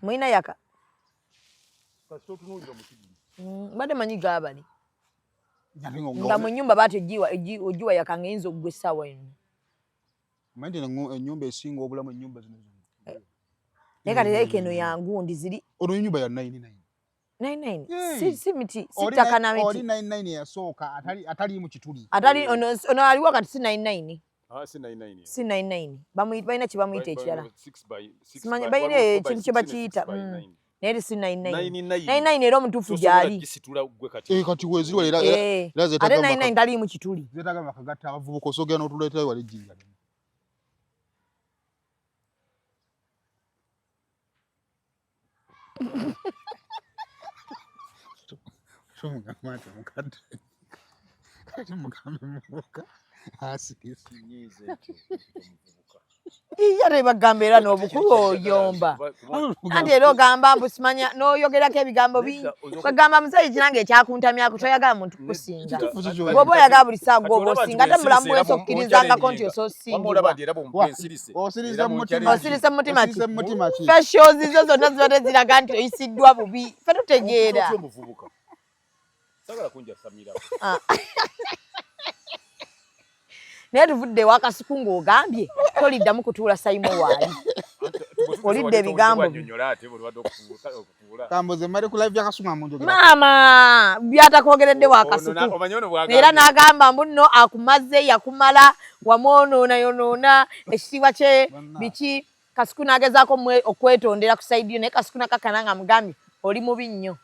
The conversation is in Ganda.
Mwina yaka. Kasito tunulira mu kidini. Bade manyi gabali. Nga mu nyumba bate ojiwa yaka ngenzo gwe sawa eno. Mandi ennyumba esinga obulamu ennyumba zino. Neka leke no yangu ndiziri. Ono ennyumba ya 99. 99. Si miti, si takana miti. Oli 99 yasooka atali mu kituli. Atali ono ali wakati si 99. Si 99. Si 99. Bayina kibamuyita ekirala. 6 by 6. Simanya bayina ekintu kye bakiyita. Neri si 99. 99 era omutuufu gyali. Kati wezirwa era ate 99 tali mu kituli. Zetaga bakagatta abavubuka osogera n'otuleetayo wali jinja. Yare bagambera n'obukulu oyomba. Anti era ogamba mbu simanya n'oyogerako ebigambo bingi. Bagamba musayi kinange ekyakuntamya kutoyagala muntu kusinga. Bw'oba oyagala buli saa gw'oba osinga ate mulamu bw'ensi okkirizangako nti ososingibwa. Osirise mu mutima ki? Fashions zo zonna zibadde ziraga nti oyisiddwa bubi. Ffe tutegeera. Sagala kunja Samira. Naye tuvudde wa Kasuku ng'ogambye toliddamu kutuula Saymore waali. Olidde ebigambo. Kamboze mali ku live ya Kasuku amunjogera. Maama byatakogeredde wa Kasuku. Era n'agamba mbu nno akumaze yakumala wamwonoona yonoona ekitiibwa kye biki Kasuku n'agezaako okwetondera ku sayidi yo naye Kasuku n'akakana nga mugambye oli mubi nnyo.